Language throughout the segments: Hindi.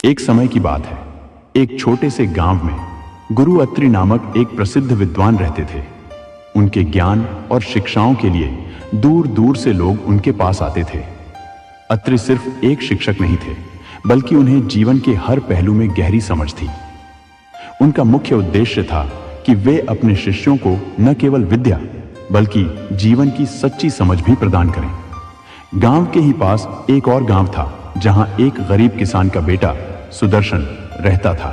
एक समय की बात है। एक छोटे से गांव में गुरु अत्रि नामक एक प्रसिद्ध विद्वान रहते थे। उनके ज्ञान और शिक्षाओं के लिए दूर दूर से लोग उनके पास आते थे। अत्रि सिर्फ एक शिक्षक नहीं थे, बल्कि उन्हें जीवन के हर पहलू में गहरी समझ थी। उनका मुख्य उद्देश्य था कि वे अपने शिष्यों को न केवल विद्या बल्कि जीवन की सच्ची समझ भी प्रदान करें। गांव के ही पास एक और गांव था, जहां एक गरीब किसान का बेटा सुदर्शन रहता था।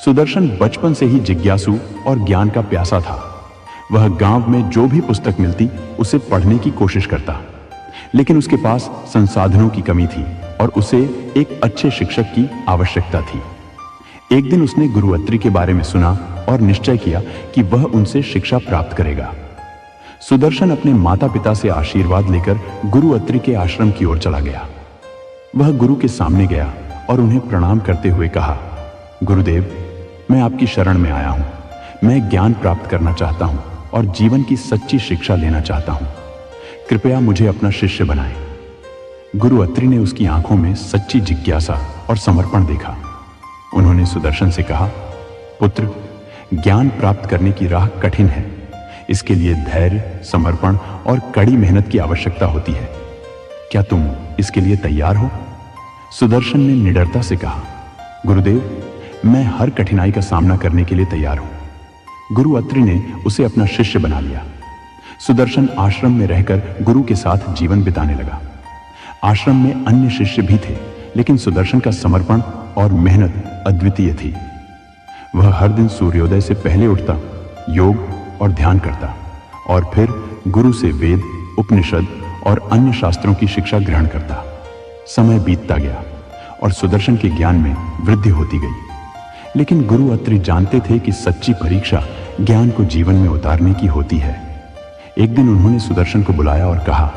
सुदर्शन बचपन से ही जिज्ञासु और ज्ञान का प्यासा था। वह गांव में जो भी पुस्तक मिलती उसे पढ़ने की कोशिश करता, लेकिन उसके पास संसाधनों की कमी थी और उसे एक अच्छे शिक्षक की आवश्यकता थी। एक दिन उसने गुरु अत्रि के बारे में सुना और निश्चय किया कि वह उनसे शिक्षा प्राप्त करेगा। सुदर्शन अपने माता पिता से आशीर्वाद लेकर गुरु अत्रि के आश्रम की ओर चला गया। वह गुरु के सामने गया और उन्हें प्रणाम करते हुए कहा, गुरुदेव, मैं आपकी शरण में आया हूं। मैं ज्ञान प्राप्त करना चाहता हूं और जीवन की सच्ची शिक्षा लेना चाहता हूं। कृपया मुझे अपना शिष्य बनाएं। गुरु अत्रि ने उसकी आंखों में सच्ची जिज्ञासा और समर्पण देखा। उन्होंने सुदर्शन से कहा, पुत्र, ज्ञान प्राप्त करने की राह कठिन है। इसके लिए धैर्य, समर्पण और कड़ी मेहनत की आवश्यकता होती है। क्या तुम इसके लिए तैयार हो? सुदर्शन ने निडरता से कहा, गुरुदेव, मैं हर कठिनाई का सामना करने के लिए तैयार हूं। गुरु अत्रि ने उसे अपना शिष्य बना लिया। सुदर्शन आश्रम में रहकर गुरु के साथ जीवन बिताने लगा। आश्रम में अन्य शिष्य भी थे, लेकिन सुदर्शन का समर्पण और मेहनत अद्वितीय थी। वह हर दिन सूर्योदय से पहले उठता, योग और ध्यान करता और फिर गुरु से वेद, उपनिषद और अन्य शास्त्रों की शिक्षा ग्रहण करता। समय बीतता गया और सुदर्शन के ज्ञान में वृद्धि होती गई, लेकिन गुरु अत्रि जानते थे कि सच्ची परीक्षा ज्ञान को जीवन में उतारने की होती है। एक दिन उन्होंने सुदर्शन को बुलाया और कहा,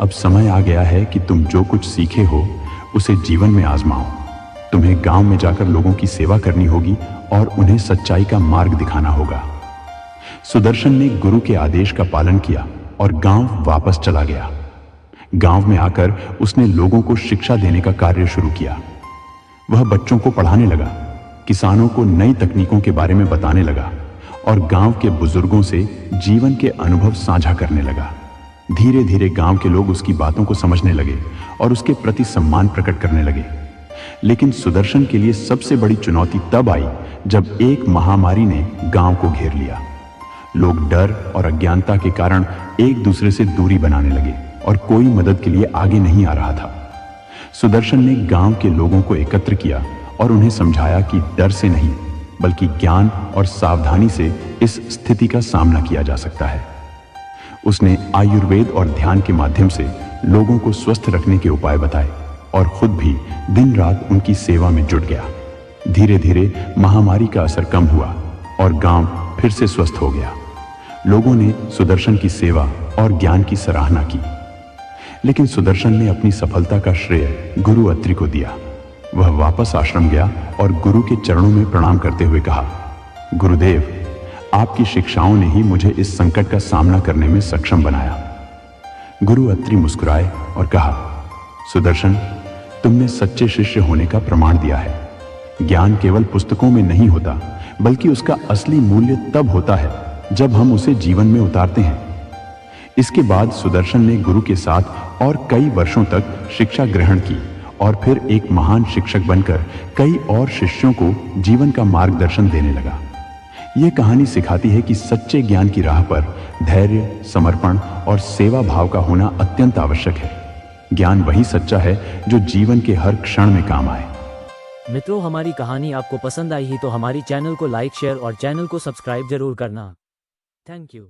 अब समय आ गया है कि तुम जो कुछ सीखे हो उसे जीवन में आजमाओ। तुम्हें गांव में जाकर लोगों की सेवा करनी होगी और उन्हें सच्चाई का मार्ग दिखाना होगा। सुदर्शन ने गुरु के आदेश का पालन किया और गांव वापस चला गया। गांव में आकर उसने लोगों को शिक्षा देने का कार्य शुरू किया। वह बच्चों को पढ़ाने लगा, किसानों को नई तकनीकों के बारे में बताने लगा और गांव के बुजुर्गों से जीवन के अनुभव साझा करने लगा। धीरे धीरे गांव के लोग उसकी बातों को समझने लगे और उसके प्रति सम्मान प्रकट करने लगे। लेकिन सुदर्शन के लिए सबसे बड़ी चुनौती तब आई जब एक महामारी ने गांव को घेर लिया। लोग डर और अज्ञानता के कारण एक दूसरे से दूरी बनाने लगे और कोई मदद के लिए आगे नहीं आ रहा था। सुदर्शन ने गांव के लोगों को एकत्र किया और उन्हें समझाया कि डर से नहीं, बल्कि ज्ञान और सावधानी से इस स्थिति का सामना किया जा सकता है। उसने आयुर्वेद और ध्यान के माध्यम से लोगों को स्वस्थ रखने के उपाय बताए और खुद भी दिन रात उनकी सेवा में जुट गया। धीरे धीरे महामारी का असर कम हुआ और गांव फिर से स्वस्थ हो गया। लोगों ने सुदर्शन की सेवा और ज्ञान की सराहना की, लेकिन सुदर्शन ने अपनी सफलता का श्रेय गुरु अत्रि को दिया। वह वापस आश्रम गया और गुरु के चरणों में प्रणाम करते हुए कहा, गुरुदेव, आपकी शिक्षाओं ने ही मुझे इस संकट का सामना करने में सक्षम बनाया। गुरु अत्रि मुस्कुराए और कहा, सुदर्शन, तुमने सच्चे शिष्य होने का प्रमाण दिया है। ज्ञान केवल पुस्तकों में नहीं होता, बल्कि उसका असली मूल्य तब होता है जब हम उसे जीवन में उतारते हैं। इसके बाद सुदर्शन ने गुरु के साथ और कई वर्षों तक शिक्षा ग्रहण की और फिर एक महान शिक्षक बनकर कई और शिष्यों को जीवन का मार्गदर्शन देने लगा। यह कहानी सिखाती है कि सच्चे ज्ञान की राह पर धैर्य, समर्पण और सेवा भाव का होना अत्यंत आवश्यक है। ज्ञान वही सच्चा है जो जीवन के हर क्षण में काम आए। मित्रों, हमारी कहानी आपको पसंद आई ही तो हमारी चैनल को लाइक, शेयर और चैनल को सब्सक्राइब जरूर करना। Thank you.